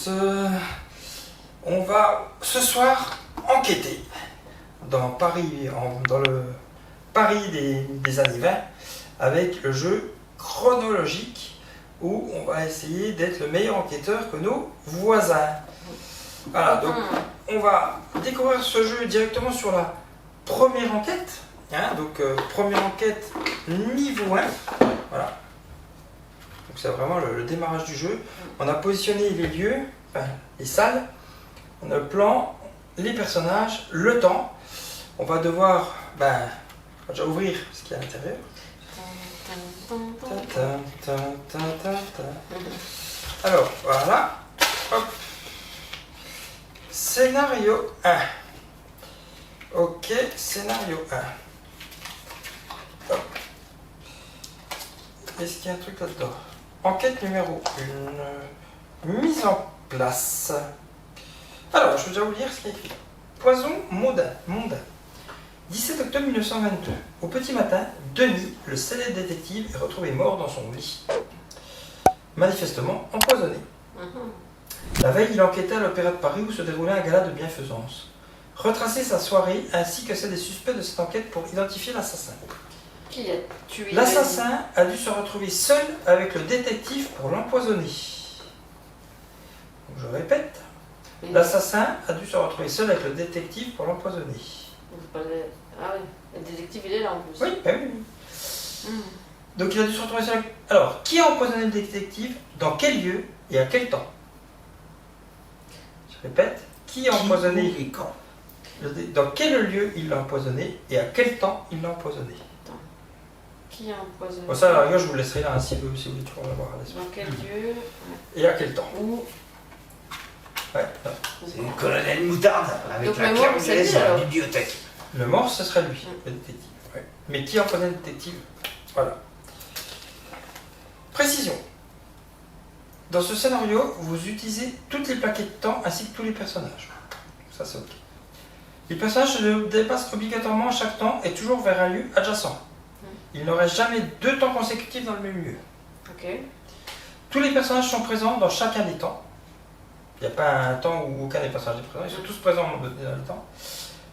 tous. On va ce soir enquêter dans Paris, dans le Paris des années 20 avec le jeu chronologique où on va essayer d'être le meilleur enquêteur que nos voisins. Voilà, donc on va découvrir ce jeu directement sur la première enquête. Donc première enquête niveau 1. Voilà. Donc c'est vraiment le démarrage du jeu. On a positionné les lieux, les salles, on a le plan, les personnages, le temps. On va devoir déjà ouvrir ce qu'il y a à l'intérieur. Alors voilà. Hop. Scénario 1. Ok, scénario 1. Hop. Est-ce qu'il y a un truc là-dedans? Enquête numéro 1. Mise en place. Alors, je vais déjà vous lire ce qu'il y a écrit. Poison mondain. 17 octobre 1922. Au petit matin, Denis, le célèbre détective, est retrouvé mort dans son lit. Manifestement empoisonné. La veille, il enquêtait à l'Opéra de Paris où se déroulait un gala de bienfaisance. Retracer sa soirée ainsi que celle des suspects de cette enquête pour identifier l'assassin. Qui a tué L'assassin a dû se retrouver seul avec le détective pour l'empoisonner. Donc, je répète. L'assassin a dû se retrouver seul avec le détective pour l'empoisonner. Ah oui, le détective il est là en plus. Oui, oui. Donc il a dû se retrouver seul avec... Alors, qui a empoisonné le détective? Dans quel lieu et à quel temps? Je répète, qui a empoisonné et quand? Dans quel lieu il l'a empoisonné et à quel temps il l'a empoisonné? Qui a empoisonné? Bon, ça, à la rigueur, je vous laisserai là, si vous voulez toujours l'avoir à l'esprit. Dans quel lieu? Et à quel temps? Où? Ouais, C'est le colonel Moutarde avec Donc la le clé mort, c'est anglaise lui, à la alors. bibliothèque. le mort, ce serait lui, le détective. Ouais. Mais qui a empoisonné le détective? Voilà. Précision. Dans ce scénario, vous utilisez toutes les plaquettes de temps ainsi que tous les personnages. Ça, c'est OK. Les personnages se dépassent obligatoirement à chaque temps et toujours vers un lieu adjacent. Il n'aurait jamais deux temps consécutifs dans le même lieu. Ok. Tous les personnages sont présents dans chacun des temps. Il n'y a pas un temps où aucun des personnages est présent, ils sont tous présents dans le temps.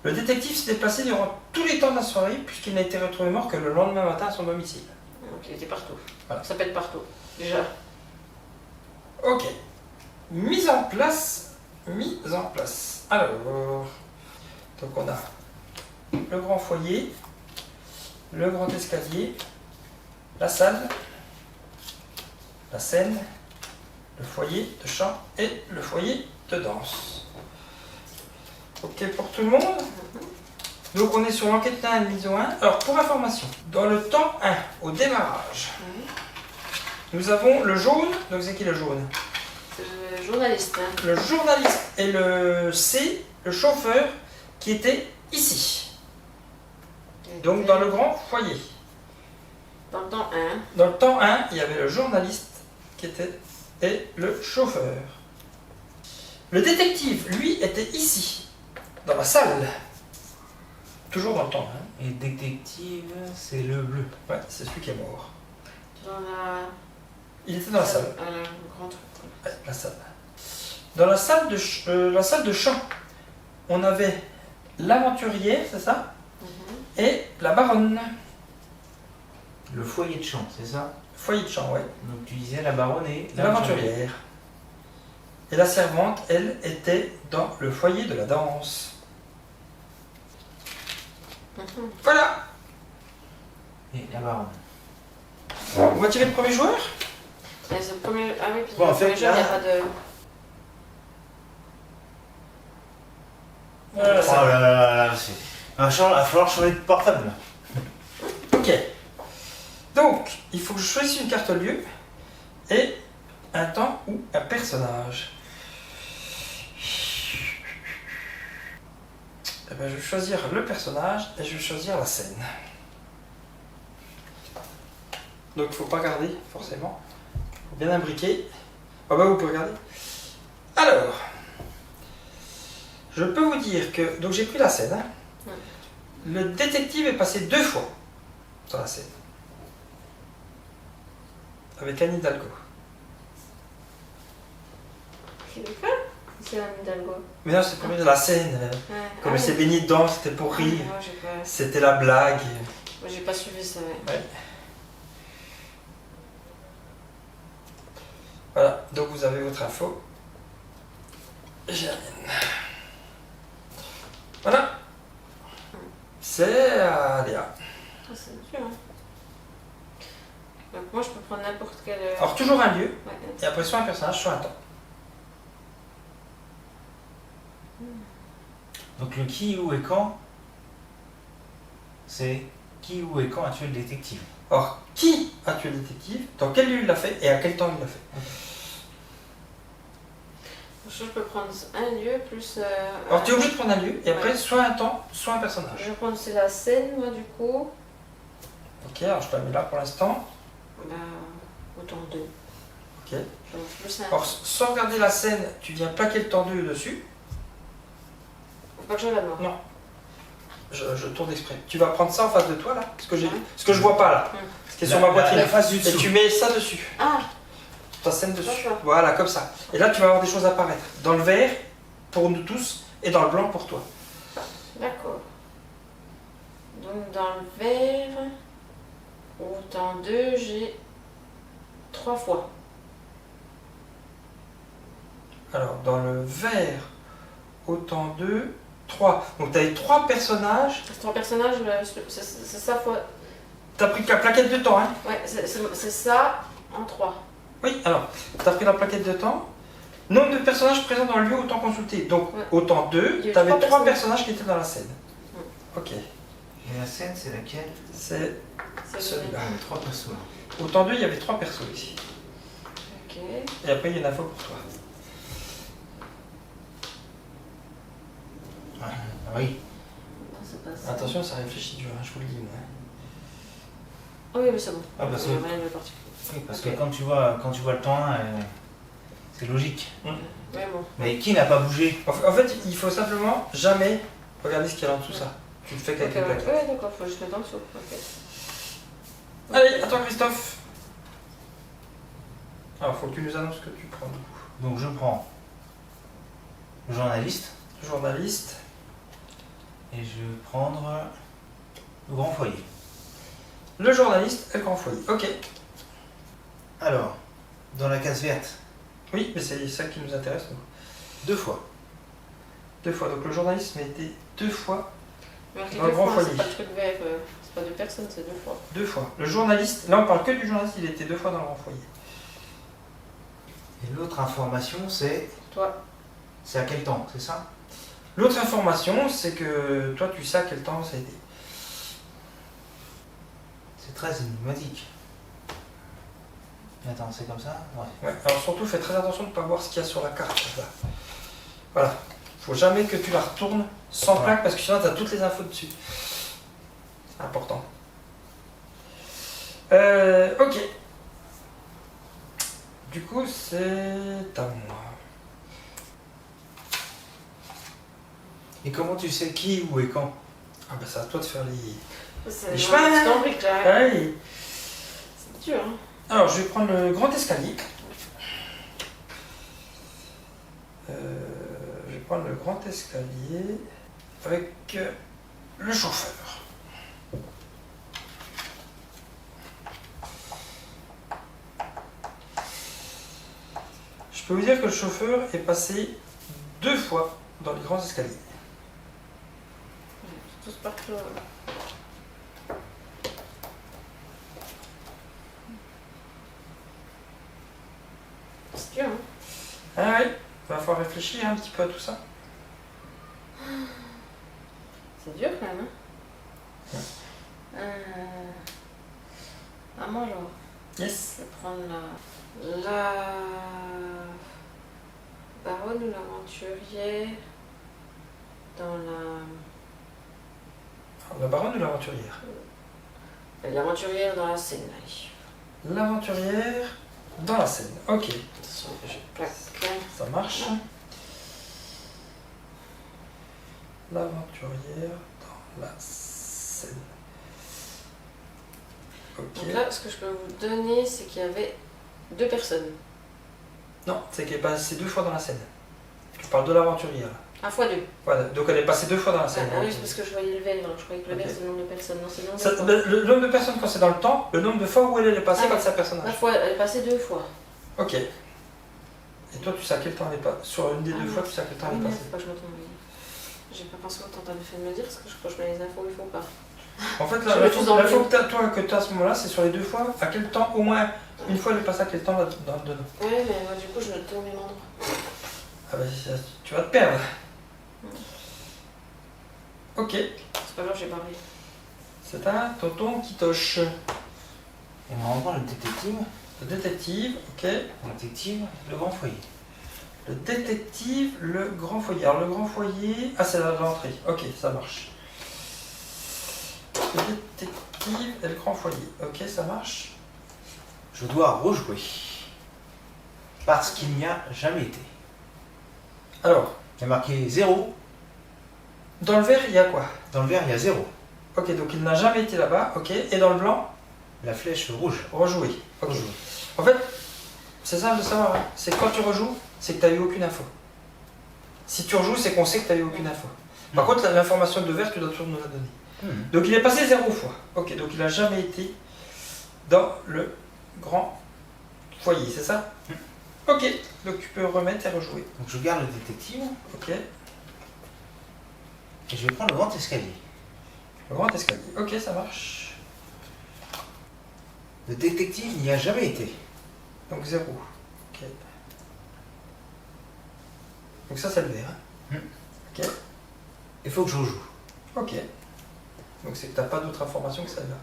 Le détective s'est déplacé durant tous les temps de la soirée puisqu'il n'a été retrouvé mort que le lendemain matin à son domicile. Donc il était partout. Voilà. Ça pète partout. Déjà. Ok. Mise en place. Alors, donc on a le grand foyer, le grand escalier, la salle, la scène, le foyer de chant et le foyer de danse. Ok pour tout le monde? Donc on est sur l'enquête 1 mise au 1. Alors pour information, dans le temps 1, au démarrage, nous avons le jaune. Donc c'est qui le jaune? C'est le journaliste. Le journaliste et le C, le chauffeur, qui était ici. Donc dans le grand foyer. Dans le temps 1. Dans le temps 1, il y avait le journaliste qui était et le chauffeur. Le détective, lui, était ici, dans la salle. Toujours dans le temps 1. Et détective, c'est le bleu. Ouais, c'est celui qui est mort. Dans la... Il était dans la salle. le grand truc. Ouais, la salle. Dans la salle de chant, on avait l'aventurière, c'est ça? Et la baronne. Le foyer de chant, c'est ça? Foyer de chant, ouais. Donc tu disais la baronne et L'aventurière. Et la servante, elle, était dans le foyer de la danse. Voilà. Et la baronne. On va tirer le premier joueur. Et c'est le premier... Ah oui, puis Bon, le en fait, premier jeu, il n'y a là- pas de... Oh là là là, c'est... Il va falloir changer de portable. Ok. Donc, il faut que je choisisse une carte lieu et un temps ou un personnage. Eh ben, je vais choisir le personnage et je vais choisir la scène. Donc, il ne faut pas garder, forcément. Il faut bien imbriquer. Ah bah, vous pouvez regarder. Alors, je peux vous dire que... Donc, j'ai pris la scène. Le détective est passé 2 fois sur la scène. Avec Anne Hidalgo. Quoi? C'est la Hidalgo. Mais non, c'est pour rire de la scène. Ouais. Comme Ah, elle s'est baignée dedans, c'était pour rire. Moi, j'ai pas... C'était la blague. Moi, j'ai pas suivi ça, ouais. Ouais. Voilà, donc vous avez votre info. J'ai la mienne. Voilà. C'est à Léa. Ah, c'est dur, hein. Donc moi, je peux prendre n'importe quel... Alors, toujours un lieu, Ouais. et après soit un personnage, soit un temps. Donc le qui, où et quand, c'est qui, où et quand a tué le détective. Alors, qui a tué le détective, dans quel lieu il l'a fait, et à quel temps il l'a fait. Je peux prendre un lieu plus... Alors, tu es obligé de prendre un lieu, et après, Ouais. soit un temps, soit un personnage. Je vais prendre c'est la scène, moi, du coup. Ok, alors je te la mets là pour l'instant. Bah, autant deux. Ok. Donc plus un. Alors, sans regarder la scène, tu viens plaquer le temps 2 dessus. Faut pas que je la main. Non. Je tourne exprès. Tu vas prendre ça en face de toi, là, ce que j'ai, Ouais. ce que je vois pas, là. Ouais. Ce qui est sur ma poitrine. La face du Et dessous. tu mets ça dessus. Ah, Ta scène dessus. D'accord. Voilà, comme ça. Et là, tu vas avoir des choses à apparaître. Dans le vert, pour nous tous, et dans le blanc, pour toi. d'accord. Donc dans le vert, au temps 2, j'ai 3 fois. Alors, dans le vert, autant 2, 3. Donc, tu avais 3 personnages. C'est 3 personnages, c'est ça fois. Tu as pris la plaquette de temps, hein. Ouais, c'est ça en 3. Oui, alors, tu as pris la plaquette de temps. Nombre de personnages présents dans le lieu, autant consulté. Donc, Ouais. autant 2, Il y a tu avais 3 trois personnages qui étaient dans la scène. Ok. Et la scène, c'est laquelle? C'est C'est celui-là. Ah, 3 persos. Autant 2, il y avait 3 persos ici. Ok. Et après, il y a une info pour toi. Ah oui. Non, c'est pas ça. Attention, ça réfléchit dur, hein, je vous le dis. Moi. Ah oui, mais c'est bon. Ah, parce que- Il y a rien de particulier. Oui, parce Ok. que quand tu vois le temps 1, c'est logique. Mais bon. Mais qui n'a pas bougé? En fait, il faut simplement jamais regarder ce qu'il y a en dessous ça. Tu le fais Ok, qu'avec les plaquettes. ouais, d'accord, faut juste mettre en dessous. Ok. Allez, à toi Christophe. Alors, faut que tu nous annonces ce que tu prends du coup. Donc je prends le journaliste Journaliste. et je vais prendre le grand foyer. Le journaliste et le grand foyer. Ok. Alors, dans la case verte, Oui, mais c'est ça qui nous intéresse. Nous. 2 fois. 2 fois. Donc le journaliste a été 2 fois. Marqué Dans le 2 grand fois, foyer. c'est pas le truc vert, c'est pas 2 personnes, c'est 2 fois. 2 fois. Le journaliste, là on parle que du journaliste, il était 2 fois dans le grand foyer. Et l'autre information, c'est Toi. à quel temps, c'est ça? L'autre information, c'est que toi tu sais à quel temps ça a été. C'est très énigmatique. Attends, c'est comme ça? Ouais. Ouais. Alors surtout fais très attention de ne pas voir ce qu'il y a sur la carte. Là. Voilà. Faut jamais que tu la retournes sans plaque parce que sinon tu as toutes les infos dessus. C'est important. Ok. Du coup c'est à moi. Et comment tu sais qui, où et quand? Ah bah c'est à toi de faire les... C'est Les vraiment chemins. historique, là. Allez. C'est dur, hein. Alors, je vais prendre le grand escalier. Je vais prendre le grand escalier avec le chauffeur. Je peux vous dire que le chauffeur est passé 2 fois dans les grands escaliers. Tous partout. C'est dur, hein. Ah oui, va falloir réfléchir un petit peu à tout ça. C'est dur quand même, hein. À moi, genre. Yes. Je vais prendre la baronne ou l'aventurière dans La baronne ou l'aventurière? l'aventurière dans la scène, là. L'aventurière dans la scène. Ok, Attention, je plaque. ça marche. L'aventurière dans la scène. Ok. Donc là, ce que je peux vous donner, c'est qu'il y avait 2 personnes. Non, c'est qu'elle est passée 2 fois dans la scène. Je parle de l'aventurière. Un fois deux. Voilà, donc elle est passée 2 fois dans la Ah, scène. oui, c'est parce que je voyais le verre, donc je croyais que le Ok. verre c'est le nombre de personnes. Non, c'est le nombre Ça, de fois. le nombre de personnes quand c'est dans le temps, le nombre de fois où elle est passée Ah, quand c'est un La personnage. fois, elle est passée 2 fois. Ok. Et toi, tu sais à quel temps elle est passée. Sur une des Ah, deux non. fois, tu sais à quel temps Ah elle oui, est merde, passée. faut pas que je me trompe. J'ai pas pensé au temps, t'avais fait de me dire, parce que je crois que je mets les infos où il faut pas. En fait, Je mets tous dans la le fois même. que tu as à ce moment-là, c'est sur les 2 fois. À quel temps, au moins une fois, elle est passée à quel temps dedans. Ouais, mais moi, du coup, je note tout au même endroit. Ah bah, tu vas te perdre. Ok. C'est pas grave, j'ai parlé. C'est un tonton qui toche. Et maintenant, le détective. Le détective, ok. Le détective, le grand foyer. Le détective, le grand foyer. Alors le grand foyer, ah c'est l'entrée. Ok, ça marche. Le détective et le grand foyer. Ok, ça marche. Je dois rejouer. Parce qu'il n'y a jamais été. Alors, Il y a marqué 0. dans le vert, il y a quoi? Dans le vert, il y a 0. Ok, donc il n'a jamais été là-bas. Ok, et dans le blanc, La flèche rouge. rejouer. Ok. Rejouer. En fait, c'est simple de savoir. Hein. C'est que quand tu rejoues, c'est que tu n'as eu aucune info. Si tu rejoues, c'est qu'on sait que tu n'as eu aucune info. Par contre, l'information de vert, tu dois toujours nous la donner. Donc il est passé 0 fois. Ok, donc il n'a jamais été dans le grand foyer, c'est ça? Ok, donc tu peux remettre et rejouer. Donc je garde le détective Ok, et je vais prendre le grand escalier. le grand escalier. Ok, ça marche. Le détective n'y a jamais été. Donc 0. Ok. Donc ça, c'est le vert. Hein. Ok, Il faut que je rejoue. ok. Donc c'est que tu n'as pas d'autre information que celle-là.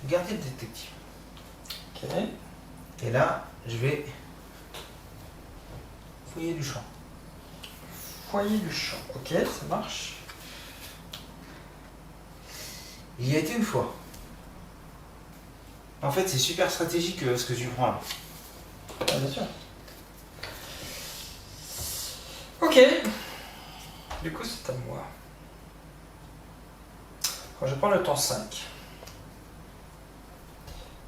Regardez le détective. Ok, Et là, je vais fouiller du champ. foyer du champ. Ok, ça marche. Il y a été une fois. En fait, c'est super stratégique ce que tu prends là. Ah, bien sûr. Ok. Du coup, c'est à moi. Alors, je vais prendre le temps 5. Je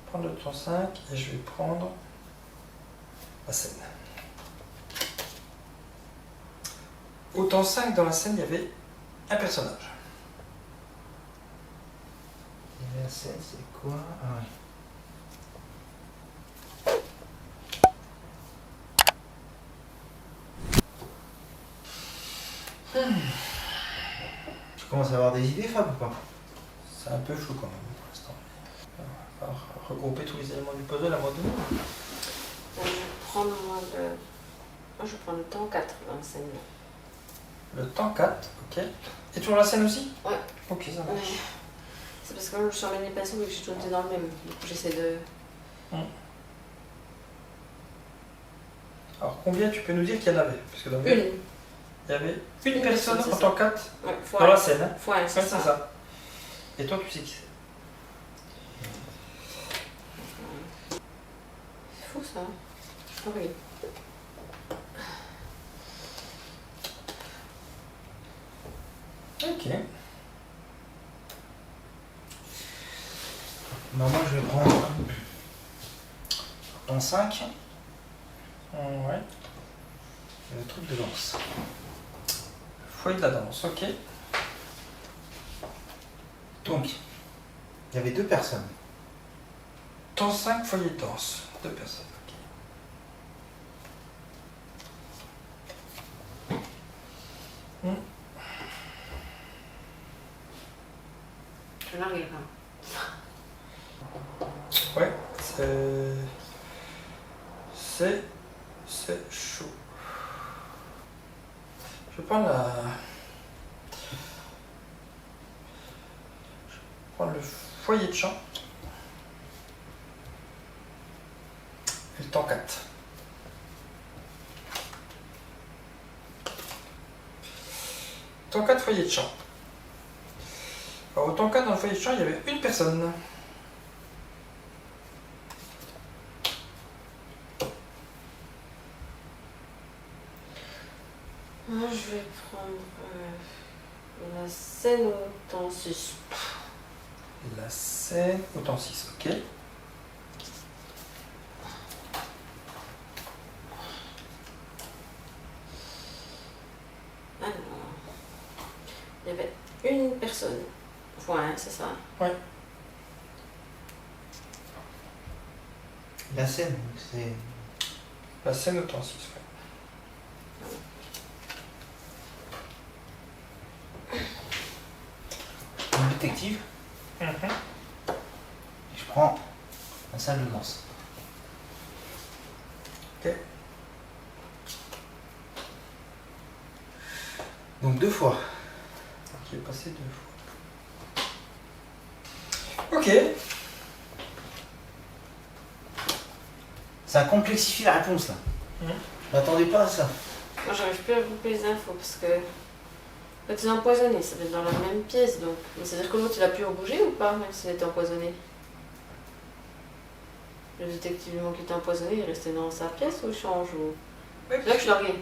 vais prendre le temps 5 et je vais prendre la scène. Au temps 5, dans la scène, il y avait un personnage. Et la scène, c'est quoi? Ah ouais. Tu commences à avoir des idées, Fab, ou pas? C'est un peu flou quand même pour l'instant. On va regrouper tous les éléments du puzzle à moi de nous. Je vais prendre moi, je vais prendre le temps 4 dans la scène. Le temps 4, ok. Et toujours la scène aussi? Ouais. Ok, ça marche. Ouais. C'est parce que moi, je suis emmène les pinceaux et que j'ai tout été dans le même. Du coup, j'essaie de. Alors combien tu peux nous dire qu'il y en avait? Parce que dans le Une. il y avait une Une personne personne, en c'est temps 4 Ouais, fois dans un. la scène. Hein? Fois un, c'est Ouais, ça. c'est ça. Et toi, tu sais qui c'est? C'est fou ça. Ah oui. Ok. Bah, moi, je vais prendre ton 5, Ouais. le truc de danse. Foyer de la danse, ok. Donc, il y avait 2 personnes. Temps 5, foyer de danse. 2 personnes, ok. Je vais larguer là. Ouais, c'est chaud. Je vais prendre la... Je vais prendre le foyer de champ. Et le temps 4. Temps 4, foyer de champ. Alors, au temps 4, dans le foyer de champ, il y avait une personne. Ouais, je vais prendre la scène au temps 6. La scène au temps 6, ok. Alors, il y avait une personne. Point, c'est ça. Ouais. La scène, c'est. La scène au temps 6, ouais. Un détective. Mhm. Et je prends la salle de danse. Ok. Donc 2 fois. Qui est passé 2 fois. Ok. Ça complexifie la réponse là. Mhm. Je m'attendais pas à ça. Moi, j'arrive plus à couper les infos parce que. Quand il est empoisonné, ça va être dans la même pièce donc. Mais c'est-à-dire que l'autre il a pu en bouger ou pas, même s'il était empoisonné? Le détective qui était empoisonné, il restait dans sa pièce ou il change ou... Ouais, C'est là que je suis larguée.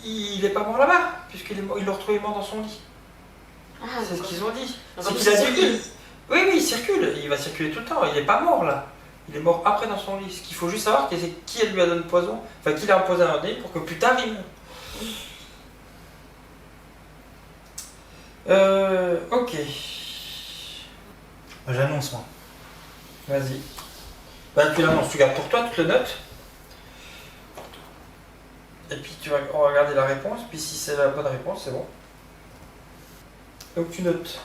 il est pas mort là-bas, puisqu'il est mort, il l'a retrouvé mort dans son lit. Ah, C'est ce qu'ils ont dit. Donc, C'est il qu'il a circule. dû. Oui, il circule. Il va circuler tout le temps. Il est pas mort là. Il est mort après dans son lit. Ce qu'il faut juste savoir, c'est qui elle lui a donné le poison. Enfin, qui l'a empoisonné un nez pour que plus tard il meure. Ok. J'annonce moi. Vas-y. Bah, tu l'annonces, tu gardes pour toi, tu te le notes. Et puis on va regarder la réponse. Puis si c'est la bonne réponse, c'est bon. Donc tu notes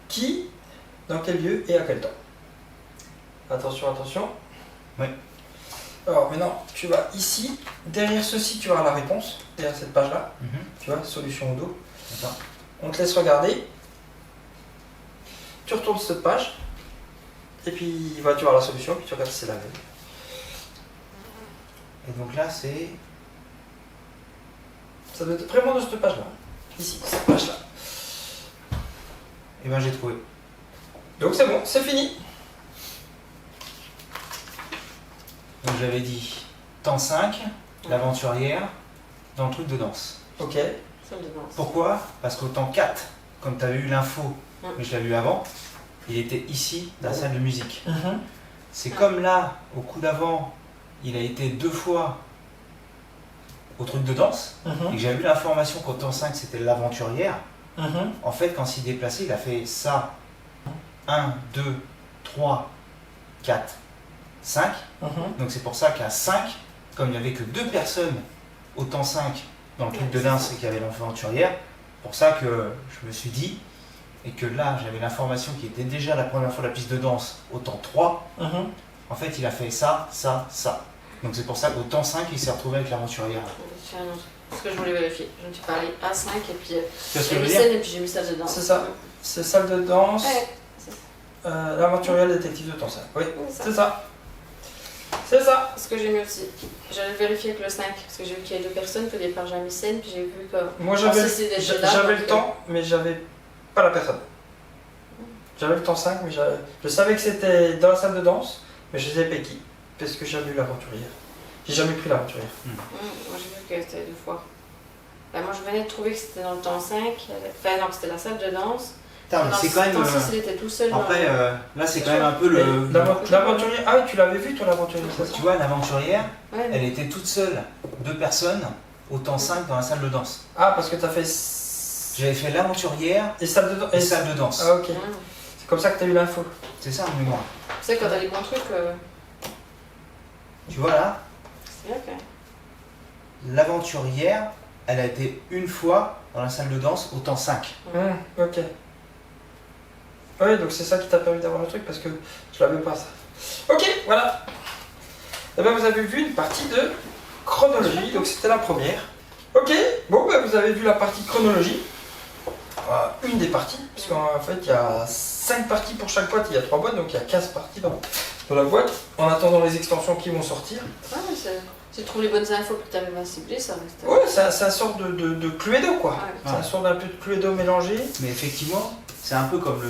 qui, dans quel lieu et à quel temps. Attention, attention. Oui. Alors maintenant, tu vas ici. Derrière ceci, tu vas avoir la réponse. Derrière cette page-là. Mhm. Tu vois, solution au dos. D'accord. On te laisse regarder. Tu retournes cette page. Et puis bah, tu vas avoir la solution. Puis tu regardes si c'est la même. Et donc là c'est. Ça doit être vraiment de cette page-là. Ici, cette page-là. Et ben j'ai trouvé. Donc c'est bon, c'est fini. Donc j'avais dit temps 5, l'aventurière, dans le truc de danse. Ok. Salle de danse. Pourquoi? Parce qu'au temps 4, comme tu avais eu l'info, Mm. mais je l'avais eu avant, il était ici, dans la salle de musique. Mhm. C'est comme là, au coup d'avant, il a été 2 fois au truc de danse, et Mhm. que j'avais eu l'information qu'au temps 5 c'était l'aventurière. Mhm. En fait, quand il s'est déplacé, il a fait ça. 1, 2, 3, 4, 5. Mhm. Donc c'est pour ça qu'à 5, comme il n'y avait que 2 personnes au temps 5 dans le truc de danse et qu'il y avait l'aventurière, pour ça que je me suis dit, et que là j'avais l'information qui était déjà la première fois la piste de danse au temps 3, Mhm. en fait il a fait ça, ça, ça. Donc c'est pour ça qu'au temps 5 il s'est retrouvé avec l'aventurière. J'ai un autre. Parce que je voulais vérifier. Je me suis parlé A5 et puis Tu vois ce que j'ai je mis veux dire? scène et puis j'ai mis salle de danse. C'est ça. C'est salle de danse. Ouais, L'aventurière détective de temps 5. Oui, c'est ça. c'est ça. C'est ça. Ce que j'ai mis aussi. J'allais vérifier avec le 5 parce que j'ai vu qu'il y avait 2 personnes. Puis au départ j'ai mis scène puis j'ai vu que. Moi Ah, si, c'est déjà là, j'avais donc, le temps, mais j'avais pas la personne. J'avais le temps 5, mais je savais que c'était dans la salle de danse, mais je savais pas qui. Parce que j'avais eu l'aventurière. J'ai jamais pris l'aventurière. Moi j'ai vu que c'était 2 fois. Ben, moi je venais de trouver que c'était dans le temps 5. Enfin non, c'était la salle de danse. Putain, mais Dans c'est le quand même. temps 6 il était tout seul. Après, là c'est quand même un peu Mais le. l'aventurière. Ah oui, tu l'avais vu toi l'aventurière, c'est ça? Tu vois, l'aventurière, Ouais, elle était toute seule, 2 personnes, au temps 5 dans la salle de danse. Ah, parce que t'as fait. J'avais fait l'aventurière Et salle de danse. et salle de danse. Ah, ok. Ouais. C'est comme ça que t'as eu l'info. C'est ça en mémoire. Tu sais, quand t'as des bons trucs, Tu vois là, c'est bien que. l'aventurière, elle a été une fois dans la salle de danse au temps 5. Ok. Oui, donc c'est ça qui t'a permis d'avoir le truc parce que je l'avais pas ça. Ok, voilà. Et ben vous avez vu une partie de chronologie, donc c'était la première. Ok, bon ben vous avez vu la partie chronologie. Une des parties, parce qu'en fait il y a 5 parties pour chaque boîte, il y a 3 boîtes, donc il y a 15 parties dans la boîte. En attendant les extensions qui vont sortir. Ah, mais si tu trouves les bonnes infos que tu avais bien ciblées, ça reste. Ouais, c'est un sort de Cluedo quoi. Ouais. C'est un sort d'un peu de Cluedo mélangé. Mais effectivement, c'est un peu comme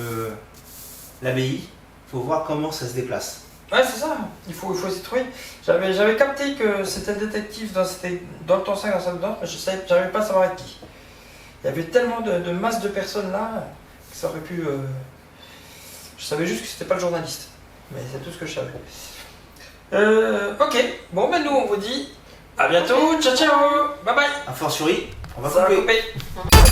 l'abbaye. Il faut voir comment ça se déplace. Ouais, c'est ça. Il faut essayer de trouver. J'avais capté que c'était le détective dans le temps 5 dans la salle d'ordre, mais j'arrivais pas à savoir avec qui. Il y avait tellement de masse de personnes là que ça aurait pu. Je savais juste que c'était pas le journaliste. Mais c'est tout ce que je savais. Ok. Bon, ben nous, on vous dit à bientôt. Ciao, ciao. Bye bye. A fortiori, on va Ça va couper. couper.